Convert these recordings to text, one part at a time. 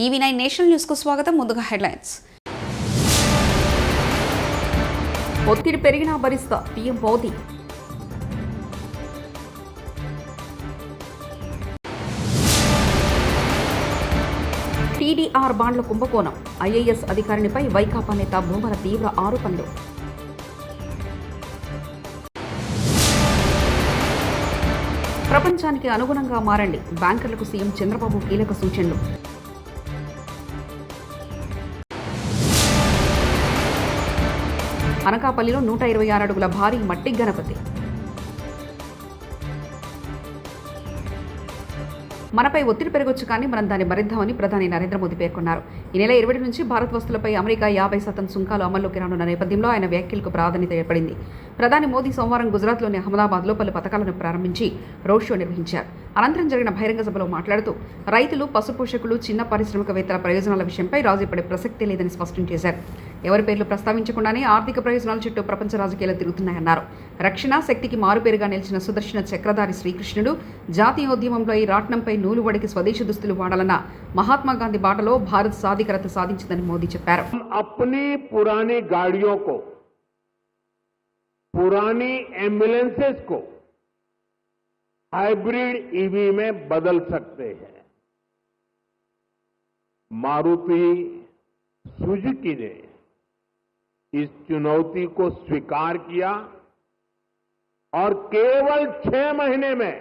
ఈవీ9 national news కు స్వాగతం. ముందుగా హెడ్లైన్స్. ఒత్తిడి పెరిగినా భరిస్తా పీఎం మోదీ. టీడీఆర్ బాండ్ల కుంభకోణం. ఐఏఎస్ అధికారినిపై వైకాపా నేత భూమన తీవ్ర ఆరోపణలు. ప్రపంచానికి అనుగుణంగా మారండి, బ్యాంకర్లకు సీఎం చంద్రబాబు కీలక సూచనలు. అనకాపల్లిలో 126 అడుగుల భారీ మట్టి గణపతి. మనపై ఒత్తిడి పెరగొచ్చు కానీ మనం దాన్ని భరిద్దామని ప్రధాని నరేంద్ర మోదీ పేర్కొన్నారు. ఈ నెల 20 నుంచి భారత్ వస్తువులపై అమెరికా 50% సుంకాలు అమల్లోకి రానున్న నేపథ్యంలో ఆయన వ్యాఖ్యలకు ప్రాధాన్యత ఏర్పడింది. ప్రధాని మోదీ సోమవారం గుజరాత్లోని అహ్మదాబాద్లో పలు పథకాలను ప్రారంభించి రోడ్ షో నిర్వహించారు. అనంతరం జరిగిన బహిరంగ సభలో మాట్లాడుతూ రైతులు, పశుపోషకులు, చిన్న పారిశ్రామికవేత్తల ప్రయోజనాల విషయంపై రాజీ పడే ప్రసక్తే లేదని స్పష్టం చేశారు. ఎవరి పేర్లు ప్రస్తావించకుండానే ఆర్థిక ప్రయోజనాల చుట్టూ ప్రపంచ రాజకీయాలు తిరుగుతున్నాయన్నారు. రక్షణ శక్తికి మారుపేరుగా నిలిచిన సుదర్శన చక్రధారి శ్రీకృష్ణుడు జాతీయోద్యమంపై రాట్నంపై నూలువడికి స్వదేశీ దుస్తులు వాడాలన్న మహాత్మా గాంధీ బాటలో భారత్ సాధికారత సాధించిందని మోదీ చెప్పారు. अपनी पुरानी गाड़ियों को, पुरानी एम्बुलेंसेस को हाइब्रिड ईवी में बदल सकते हैं. मारुति सुजुकी ने इस चुनौती को स्वीकार किया और केवल 6 महीने में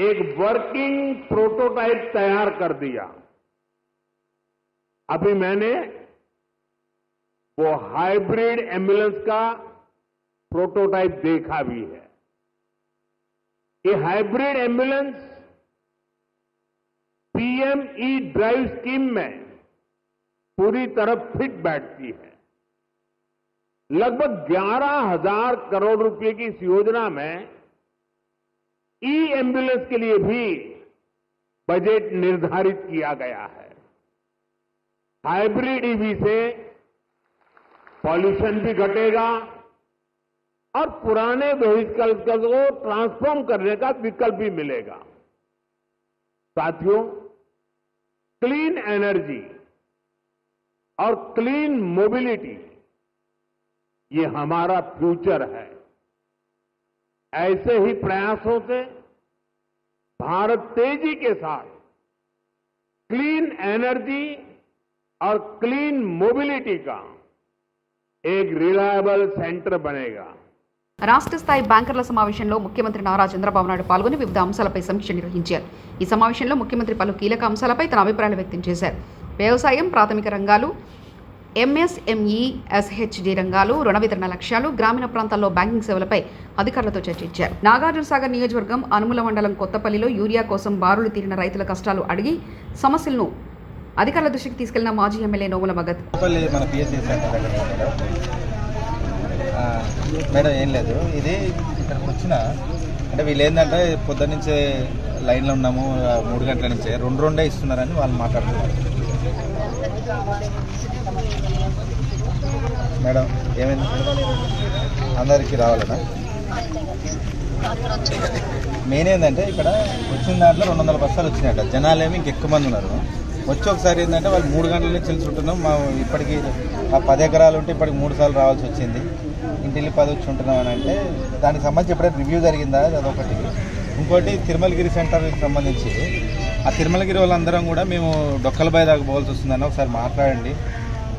एक वर्किंग प्रोटोटाइप तैयार कर दिया. अभी मैंने वो हाइब्रिड एम्बुलेंस का प्रोटोटाइप देखा भी है. ये hybrid ambulance PM E drive scheme में पूरी तरह फिट बैठती है. लगभग 11,000 करोड़ रुपए की इस योजना में ई एम्बुलेंस के लिए भी बजट निर्धारित किया गया है. हाइब्रिड ईवी से पॉल्यूशन भी घटेगा और पुराने व्हीकल्स को ट्रांसफॉर्म करने का विकल्प भी मिलेगा. साथियों, क्लीन एनर्जी और क्लीन मोबिलिटी ये हमारा फ्यूचर है. ऐसे ही प्रयासों से भारत तेजी के साथ क्लीन एनर्जी और क्लीन मोबिलिटी का एक रिलायबल सेंटर बनेगा. రాష్ట్ర స్థాయి బ్యాంకర్ల సమావేశంలో ముఖ్యమంత్రి నారా చంద్రబాబు నాయుడు పాల్గొని వివిధ అంశాలపై సమీక్ష నిర్వహించారు. ఈ సమావేశంలో ముఖ్యమంత్రి పలు కీలక అంశాలపై తన అభిప్రాయాలు వ్యక్తం చేశారు. వ్యవసాయం, ప్రాథమిక రంగాలు, ఎంఎస్ఎంఈ, ఎస్హెచ్డి రంగాలు, రుణ వితరణ లక్ష్యాలు, గ్రామీణ ప్రాంతాల్లో బ్యాంకింగ్ సేవలపై అధికారులతో చర్చించారు. నాగార్జునసాగర్ నియోజకవర్గం అనుముల మండలం కొత్తపల్లిలో యూరియా కోసం బారులు తీరిన రైతుల కష్టాలు అడిగి సమస్యలను అధికారుల దృష్టికి తీసుకెళ్లిన మాజీ ఎమ్మెల్యే నోముల భగత్. మేడం ఏం లేదు, ఇది ఇక్కడికి వచ్చిన అంటే వీళ్ళు ఏంటంటే పొద్దున్న నుంచే లైన్లో ఉన్నాము, 3 గంటల నుంచే రెండే ఇస్తున్నారని వాళ్ళు మాట్లాడుతున్నారు. మేడం ఏమైంది, అందరికీ రావాలన్నా? మెయిన్ ఏంటంటే ఇక్కడ వచ్చిన దాంట్లో 200 బస్తాలు వచ్చినాయట. జనాలేమి ఇంకెక్కువ మంది ఉన్నారు. వచ్చి ఒకసారి ఏంటంటే వాళ్ళు 3 గంటల నుంచి తెలుసుంటున్నాం. మా ఇప్పటికీ ఆ 10 ఎకరాలు ఉంటే ఇప్పటికి 3 సార్లు రావాల్సి వచ్చింది. ఇంటిల్లి 10 వచ్చి ఉంటున్నాం అని అంటే దానికి సంబంధించి ఎప్పుడైనా రివ్యూ జరిగిందా, అదొకటి. ఇంకోటి తిరుమలగిరి సెంటర్కి సంబంధించి ఆ తిరుమలగిరి వాళ్ళందరం కూడా మేము డొక్కలబాయి దాకా పోవాల్సి వస్తుందని ఒకసారి మాట్లాడండి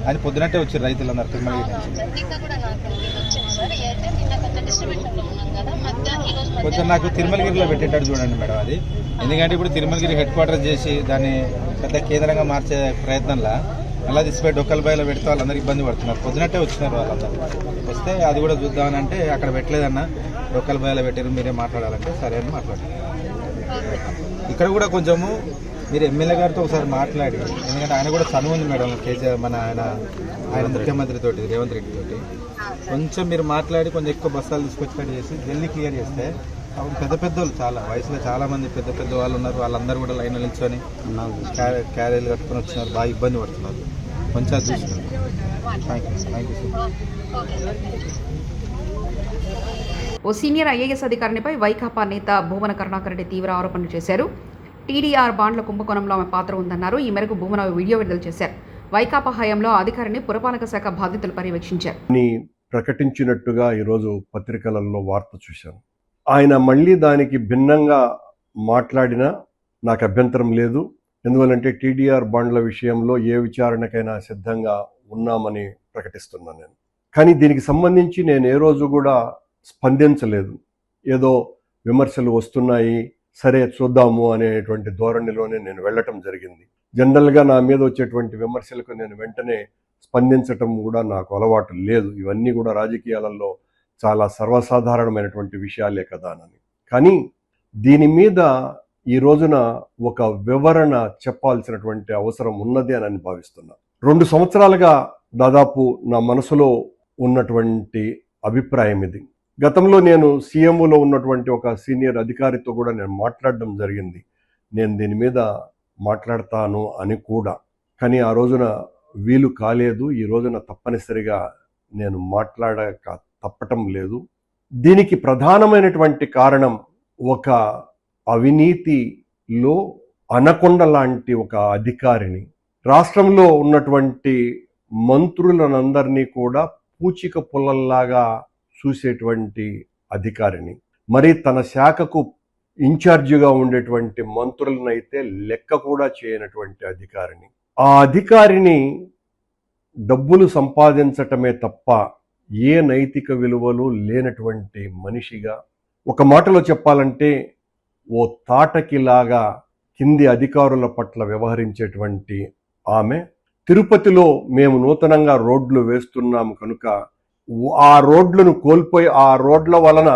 అని పొద్దునట్టే వచ్చారు రైతులందరూ తిరుమలగిరి నుంచి. కొంచెం నాకు తిరుమలగిరిలో పెట్టేటట్టు చూడండి మేడం అది. ఎందుకంటే ఇప్పుడు తిరుమలగిరి హెడ్ క్వార్టర్ చేసి దాన్ని పెద్ద కేంద్రంగా మార్చే ప్రయత్నంలో అలా తీసిపోయి డొక్కలబాయిలో పెడితే వాళ్ళందరూ ఇబ్బంది పడుతున్నారు. పొద్దునట్టే వచ్చినారు వాళ్ళందరూ. వస్తే అది కూడా చూద్దామని అంటే అక్కడ పెట్టలేదన్న, డొక్కలబాయిలో పెట్టారు, మీరే మాట్లాడాలంటే సరే అని మాట్లాడారు. ఇక్కడ కూడా కొంచెము మీరు ఎమ్మెల్యే గారితో ఒకసారి మాట్లాడి, ఎందుకంటే ఆయన కూడా చనువు ఉంది మేడం కేసీఆర్ మన ఆయన ముఖ్యమంత్రితోటి రేవంత్ రెడ్డి తోటి కొంచెం మీరు మాట్లాడి కొంచెం ఎక్కువ బస్తాలు తీసుకొచ్చి చేసి జల్దీ క్లియర్ చేస్తే అప్పుడు పెద్ద వాళ్ళు చాలా వయసులో చాలామంది పెద్ద వాళ్ళు ఉన్నారు. వాళ్ళందరూ కూడా లైన్లో నిల్చొని క్యారీలు కట్టుకొని వచ్చినారు, బాగా ఇబ్బంది పడుతున్నారు. కొంచెం చూసుకున్నారు. Thank you. ఓ సీనియర్ ఐఏఎస్ అధికారినిపై వైకాపా నేత భూమన కరుణాకర్ రెడ్డి తీవ్ర ఆరోపణలు చేశారు. టీడీఆర్ బాండ్ల కుంభకోణంలో ఆమె పాత్ర ఉందన్నారు. ఈ మేరకు భూమన వీడియో విడుదల చేశారు. వైకాపా హయాంలో అధికారిని పురపాలక శాఖ బాధ్యతలు పర్యవేక్షించారు. ప్రకటించినట్టుగా ఈరోజు పత్రికలలో వార్త చూశాను. ఆయన మళ్ళీ దానికి భిన్నంగా మాట్లాడినా నాకు అభ్యంతరం లేదు. ఎందువల్లంటే టీడీఆర్ బాండ్ల విషయంలో ఏ విచారణకైనా సిద్ధంగా ఉన్నామని ప్రకటిస్తున్నాను నేను. కానీ దీనికి సంబంధించి నేను ఏ రోజు కూడా స్పందించలేదు. ఏదో విమర్శలు వస్తున్నాయి, సరే చూద్దాము అనేటువంటి ధోరణిలోనే నేను వెళ్ళటం జరిగింది. జనరల్గా నా మీద వచ్చేటువంటి విమర్శలకు నేను వెంటనే స్పందించటం కూడా నాకు అలవాటు లేదు. ఇవన్నీ కూడా రాజకీయాలలో చాలా సర్వసాధారణమైనటువంటి విషయాలే కదా అని. కానీ దీని మీద ఈ రోజున ఒక వివరణ చెప్పాల్సినటువంటి అవసరం ఉన్నది అని భావిస్తున్నా. 2 సంవత్సరాలుగా దాదాపు నా మనసులో ఉన్నటువంటి అభిప్రాయం ఇది. గతంలో నేను సీఎంఓలో ఉన్నటువంటి ఒక సీనియర్ అధికారితో కూడా నేను మాట్లాడడం జరిగింది. నేను దీని మీద మాట్లాడతాను అని కూడా. కానీ ఆ రోజున వీలు కాలేదు. ఈ రోజున తప్పనిసరిగా నేను మాట్లాడక తప్పటం లేదు. దీనికి ప్రధానమైనటువంటి కారణం ఒక అవినీతిలో అనకొండ లాంటి ఒక అధికారిని, రాష్ట్రంలో ఉన్నటువంటి మంత్రులనందరినీ కూడా పూచిక పుల్లల్లాగా చూసేటువంటి అధికారిని, మరి తన శాఖకు ఇన్ఛార్జిగా ఉండేటువంటి మంత్రులనైతే లెక్క కూడా చేయనటువంటి అధికారిని, ఆ అధికారిని డబ్బులు సంపాదించటమే తప్ప ఏ నైతిక విలువలు లేనటువంటి మనిషిగా, ఒక మాటలో చెప్పాలంటే ఓ తాటకిలాగా కింది అధికారుల పట్ల వ్యవహరించేటువంటి ఆమె, తిరుపతిలో మేము నూతనంగా రోడ్లు వేస్తున్నాము కనుక ఆ రోడ్లను కోల్పోయి, ఆ రోడ్ల వలన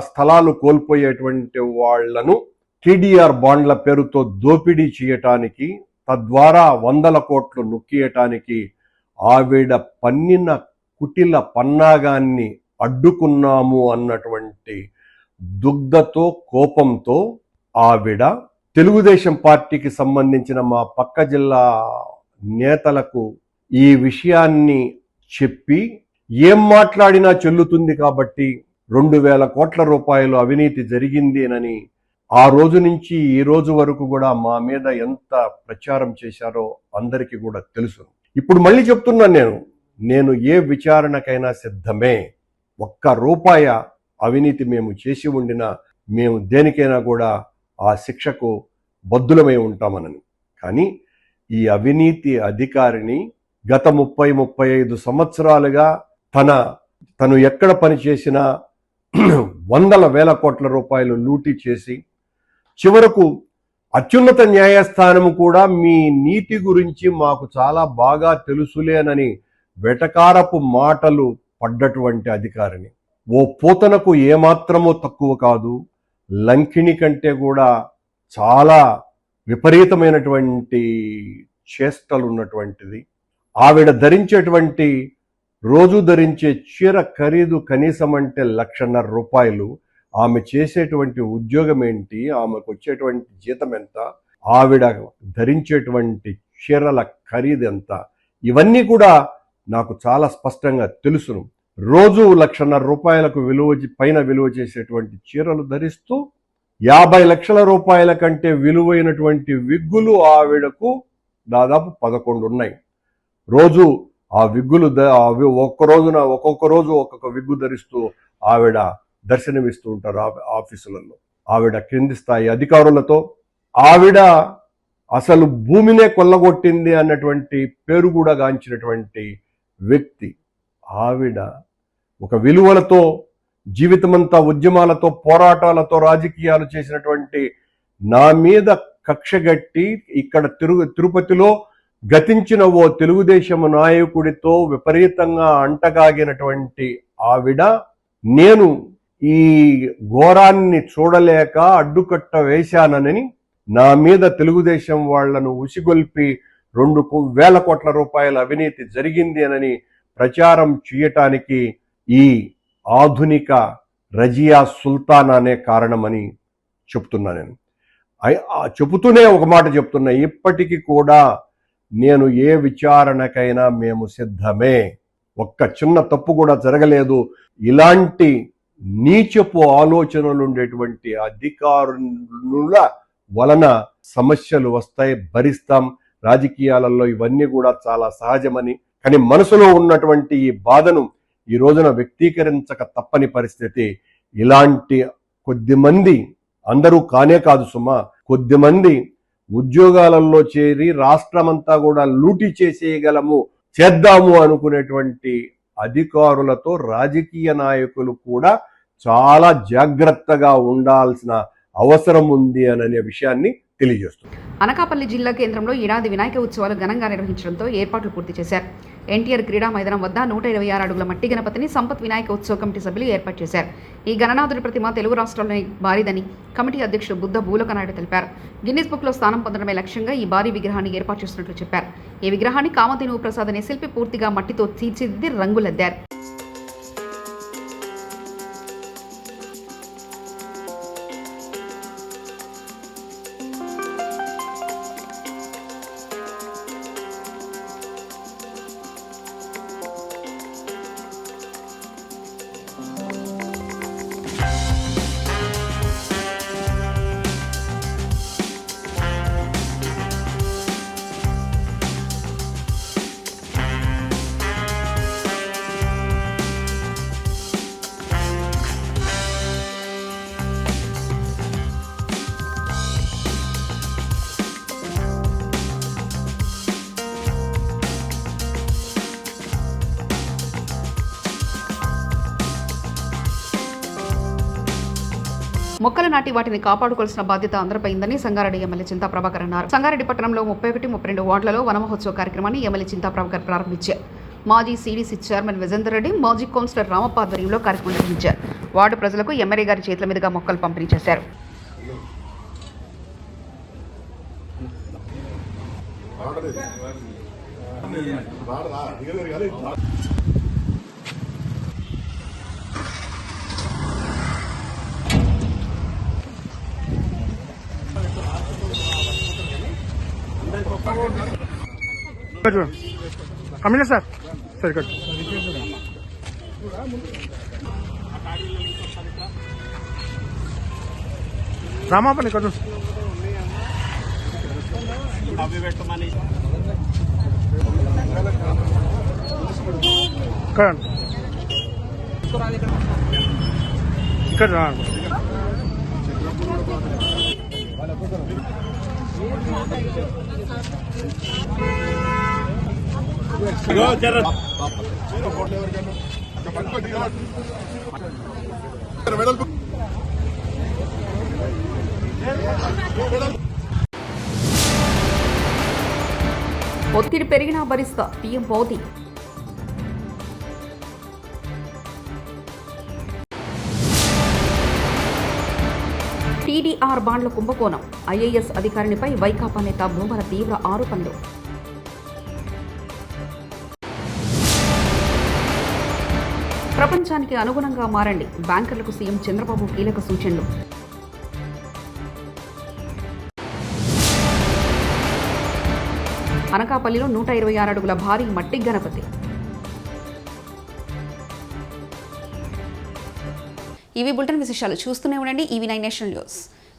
స్థలాలు కోల్పోయేటువంటి వాళ్లను టీడీఆర్ బాండ్ల పేరుతో దోపిడీ చేయటానికి, తద్వారా 100 కోట్లు నొక్కియటానికి ఆవిడ పన్నిన కుటిల పన్నాగాన్ని అడ్డుకున్నాము అన్నటువంటి దుగ్ధతో, కోపంతో ఆవిడ తెలుగుదేశం పార్టీకి సంబంధించిన మా పక్క జిల్లా నేతలకు ఈ విషయాన్ని చెప్పి, ఏం మాట్లాడినా చెల్లుతుంది కాబట్టి 2,000 కోట్ల రూపాయలు అవినీతి జరిగింది అని ఆ రోజు నుంచి ఈ రోజు వరకు కూడా మా మీద ఎంత ప్రచారం చేశారో అందరికీ కూడా తెలుసు. ఇప్పుడు మళ్ళీ చెప్తున్నాను, నేను ఏ విచారణకైనా సిద్ధమే. 1 రూపాయి అవినీతి మేము చేసి ఉండినా మేము దేనికైనా కూడా ఆ శిక్షకు బద్దులమై ఉంటామనని. కానీ ఈ అవినీతి అధికారిని గత 30-35 సంవత్సరాలుగా తను ఎక్కడ పని చేసినా 100,000 కోట్ల రూపాయలు లూటీ చేసి, చివరకు అత్యున్నత న్యాయస్థానం కూడా మీ నీతి గురించి మాకు చాలా బాగా తెలుసులేనని వెటకారపు మాటలు పడ్డటువంటి అధికారిని, ఓ పూతనకు ఏమాత్రమూ తక్కువ కాదు, లంకిణి కంటే కూడా చాలా విపరీతమైనటువంటి చేష్టలు ఉన్నటువంటిది. ఆవిడ ధరించేటువంటి, రోజు ధరించే చీర ఖరీదు కనీసం అంటే 1,50,000 రూపాయలు. ఆమె చేసేటువంటి ఉద్యోగం ఏంటి, ఆమెకు వచ్చేటువంటి జీతం ఎంత, ఆవిడ ధరించేటువంటి చీరల ఖరీదు ఎంత, ఇవన్నీ కూడా నాకు చాలా స్పష్టంగా తెలుసును. రోజు 1,50,000 రూపాయలకు పైన విలువ చేసేటువంటి చీరలు ధరిస్తూ 50 లక్షల రూపాయల కంటే విలువైనటువంటి విగ్గులు ఆవిడకు దాదాపు 11 ఉన్నాయి. రోజు ఆ విగ్గులు ఒక్కొక్క రోజు ఒక్కొక్క విగ్గు ధరిస్తూ ఆవిడ దర్శనమిస్తూ ఉంటారు ఆఫీసులలో. ఆవిడ క్రింది స్థాయి అధికారులతో, ఆవిడ అసలు భూమినే కొల్లగొట్టింది అన్నటువంటి పేరు కూడా గాంచినటువంటి వ్యక్తి. ఆవిడ ఒక విలువలతో, జీవితమంతా ఉద్యమాలతో, పోరాటాలతో రాజకీయాలు చేసినటువంటి నా మీద కక్షగట్టి ఇక్కడ తిరుపతిలో గతించిన ఓ తెలుగుదేశం నాయకుడితో విపరీతంగా అంటగాగినటువంటి ఆవిడ, నేను ఈ ఘోరాన్ని చూడలేక అడ్డుకట్ట వేశానని నా మీద తెలుగుదేశం వాళ్లను ఉసిగొల్పి 2,000 కోట్ల రూపాయల అవినీతి జరిగింది అని ప్రచారం చేయటానికి ఈ ఆధునిక రజియా సుల్తాన్ అనే కారణమని చెప్తున్నా. నేను చెబుతూనే ఒక మాట చెప్తున్నా, ఇప్పటికీ కూడా నేను ఏ విచారణకైనా మేము సిద్ధమే. ఒక్క చిన్న తప్పు కూడా జరగలేదు. ఇలాంటి నీచపు ఆలోచనలు ఉండేటువంటి అధికారుల వలన సమస్యలు వస్తాయి, భరిస్తాం. రాజకీయాలలో ఇవన్నీ కూడా చాలా సహజమని, కానీ మనసులో ఉన్నటువంటి ఈ బాధను ఈ రోజున వ్యక్తీకరించక తప్పని పరిస్థితి. ఇలాంటి కొద్దిమంది, అందరూ కానే కాదు సుమా, కొద్దిమంది ఉద్యోగాలలో చేరి రాష్ట్రమంతా కూడా లూటీ చేద్దాము అనుకునేటువంటి అధికారులతో రాజకీయ నాయకులు కూడా చాలా జాగ్రత్తగా ఉండాల్సిన అవసరం ఉంది అనే విషయాన్ని తెలియజేస్తుంది. అనకాపల్లి జిల్లా కేంద్రంలో ఏడాది వినాయక ఉత్సవాలు ఘనంగా నిర్వహించడంతో ఏర్పాట్లు పూర్తి చేశారు. ఎన్టీఆర్ క్రీడా మైదానం వద్ద 126 అడుగుల మట్టి గణపతిని సంపత్ వినాయక ఉత్సవ కమిటీ సభ్యులు ఏర్పాటు చేశారు. ఈ గణనాథుడి ప్రతిమ తెలుగు రాష్ట్రాల్లోని భారీదని కమిటీ అధ్యక్షుడు బుద్ధ భూలకనాయుడు తెలిపారు. గిన్నిస్ బుక్లో స్థానం పొందడమే లక్ష్యంగా ఈ భారీ విగ్రహాన్ని ఏర్పాటు చేస్తున్నట్లు చెప్పారు. ఈ విగ్రహాన్ని కామధేను ప్రసాద్ అనే శిల్పి పూర్తిగా మట్టితో తీర్చిదిద్ది రంగులద్దారు. మొక్కలు నాటి వాటిని కాపాడుకోవాల్సిన బాధ్యత అందరిపైందని సంగారెడ్డి ఎమ్మెల్యే చింతా ప్రభాకర్ అన్నారు. సంగారెడ్డి పట్టణంలో 31, 32 వార్డులలో వనమహోత్సవ కార్యక్రమాన్ని ఎమ్మెల్యే చింతా ప్రభాకర్ ప్రారంభించారు. మాజీ సీడీసీ చైర్మన్ విజేందర్ రెడ్డి, మాజీ కౌన్సిలర్ రామప్ప ఆధ్వర్యంలో కార్యక్రమం నిర్వహించారు. వార్డు ప్రజలకు ఎమ్మెల్యే గారి చేతుల మీదుగా మొక్కలు పంపిణీ చేశారు. కమిలే సార్ సరే కట్ రామాపల్లి కట్టు ఇక్కడ రా ఒత్తిడి పెరిగినా భరిస్తా పీఎం మోదీ. టీడీఆర్ బాండ్ల కుంభకోణం, ఐఏఎస్ అధికారినిపై వైకాపా నేత భూమన తీవ్ర ఆరోపణలు. ప్రపంచానికి అనుగుణంగా మారండి, బ్యాంకర్లకు సీఎం చంద్రబాబు కీలక సూచనలు. అనకాపల్లిలో 126 అడుగుల భారీ మట్టి గణపతి. ఇవి బులెటిన్ విశేషాలు. చూస్తూనే ఉండండి EV9 నేషనల్ న్యూస్.